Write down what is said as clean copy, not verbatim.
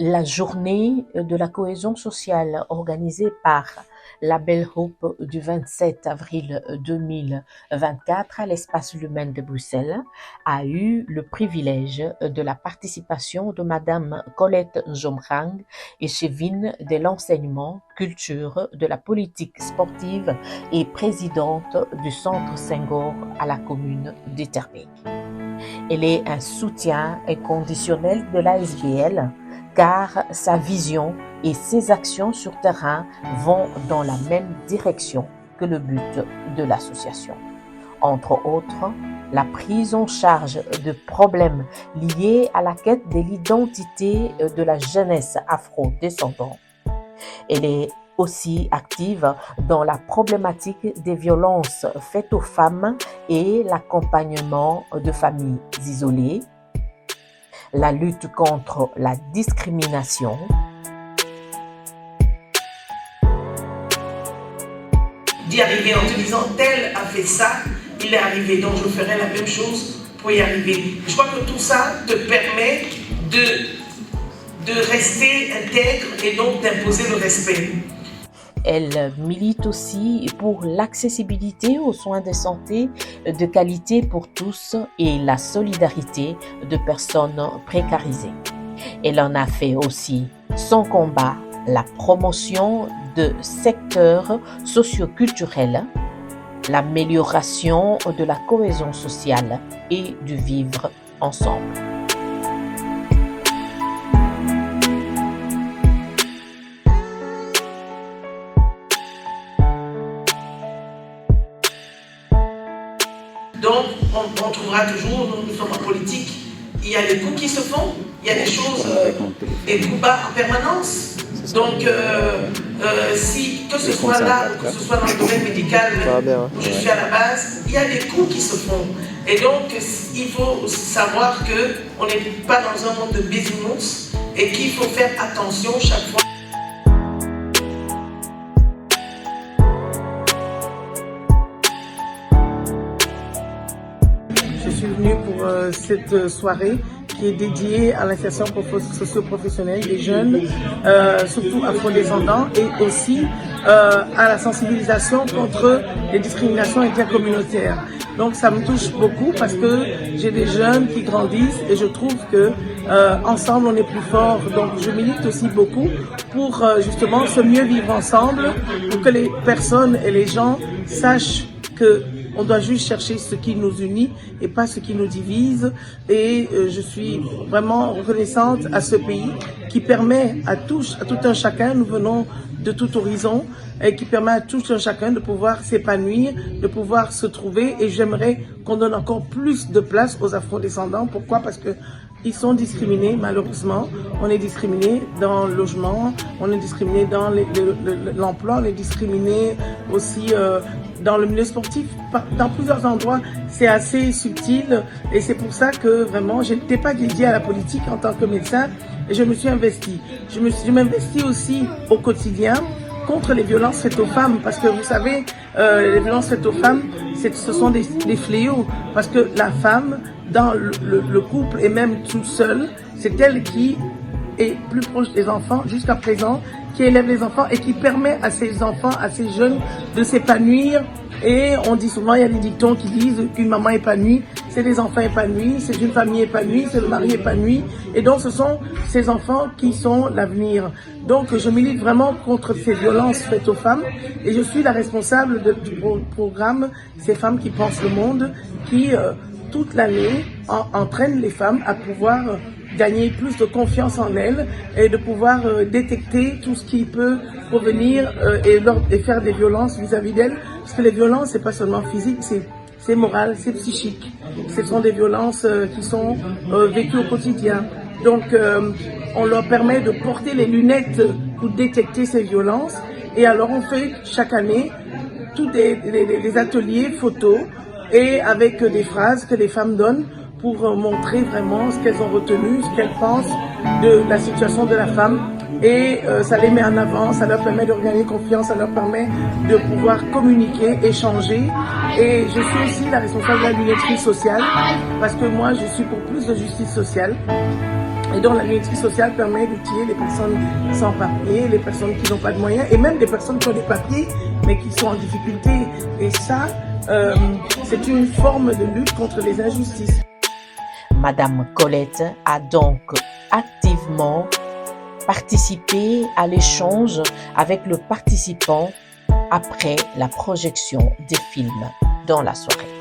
la journée de la cohésion sociale organisée par la Belle Hope du 27 avril 2024 à l'Espace Lumen de Bruxelles a eu le privilège de la participation de Madame Colette Njomrang et chevine de l'enseignement, culture, de la politique sportive et présidente du Centre Senghor à la commune d'Etterbeek. Elle est un soutien inconditionnel de l'ASBL car sa vision et ses actions sur terrain vont dans la même direction que le but de l'association. Entre autres, la prise en charge de problèmes liés à la quête de l'identité de la jeunesse afro-descendante. Elle est aussi active dans la problématique des violences faites aux femmes et l'accompagnement de familles isolées, la lutte contre la discrimination, d'y arriver en te disant tel a fait ça, il est arrivé, donc je ferai la même chose pour y arriver. Je crois que tout ça te permet de rester intègre et donc d'imposer le respect. Elle milite aussi pour l'accessibilité aux soins de santé de qualité pour tous et la solidarité de personnes précarisées. Elle en a fait aussi son combat, la promotion de secteurs socioculturels, l'amélioration de la cohésion sociale et du vivre ensemble. Donc, on trouvera toujours, nous sommes en politique, il y a des coups qui se font, il y a des choses, des coups bas en permanence. Donc, que ce soit là ou que ce soit dans le domaine médical où je suis à la base, il y a des coups qui se font. Et donc, il faut savoir qu'on n'est pas dans un monde de bisounours et qu'il faut faire attention chaque fois. Je suis venue pour cette soirée qui est dédiée à l'insertion socio-professionnelle des jeunes, surtout afro-descendants, et aussi à la sensibilisation contre les discriminations intercommunautaires. Donc ça me touche beaucoup parce que j'ai des jeunes qui grandissent et je trouve que ensemble on est plus fort. Donc je milite aussi beaucoup pour justement se mieux vivre ensemble, pour que les personnes et les gens sachent que on doit juste chercher ce qui nous unit et pas ce qui nous divise. Et je suis vraiment reconnaissante à ce pays qui permet à tout un chacun, nous venons de tout horizon, et qui permet à tout un chacun de pouvoir s'épanouir, de pouvoir se trouver. Et j'aimerais qu'on donne encore plus de place aux afro-descendants. Pourquoi? Parce que ils sont discriminés, malheureusement. On est discriminé dans le logement, on est discriminé dans l'emploi, on est discriminé aussi dans le milieu sportif. Dans plusieurs endroits, c'est assez subtil et c'est pour ça que vraiment, je n'étais pas dédiée à la politique en tant que médecin et je me suis investie. Je m'investis aussi au quotidien contre les violences faites aux femmes parce que vous savez, les violences faites aux femmes, ce sont des fléaux parce que la femme, dans le couple et même toute seule, c'est elle qui est plus proche des enfants jusqu'à présent, qui élève les enfants et qui permet à ces enfants, à ces jeunes de s'épanouir. Et on dit souvent, il y a des dictons qui disent qu'une maman épanouie, c'est des enfants épanouis, c'est une famille épanouie, c'est le mari épanoui. Et donc ce sont ces enfants qui sont l'avenir. Donc je milite vraiment contre ces violences faites aux femmes et je suis la responsable du programme Ces femmes qui pensent le monde, qui toute l'année entraîne les femmes à pouvoir gagner plus de confiance en elles et de pouvoir détecter tout ce qui peut provenir et faire des violences vis-à-vis d'elles. Parce que les violences, c'est pas seulement physique, c'est moral, c'est psychique. Ce sont des violences qui sont vécues au quotidien. Donc, on leur permet de porter les lunettes pour détecter ces violences. Et alors, on fait chaque année tous des ateliers photos et avec des phrases que les femmes donnent pour montrer vraiment ce qu'elles ont retenu, ce qu'elles pensent de la situation de la femme. Et ça les met en avant, ça leur permet de regagner confiance, ça leur permet de pouvoir communiquer, échanger. Et je suis aussi la responsable de la lunetterie sociale, parce que moi je suis pour plus de justice sociale. Et donc la lunetterie sociale permet d'outiller les personnes sans papier, les personnes qui n'ont pas de moyens et même des personnes qui ont des papiers mais qui sont en difficulté. Et ça, c'est une forme de lutte contre les injustices. Madame Colette a donc activement participé à l'échange avec le participant après la projection des films dans la soirée.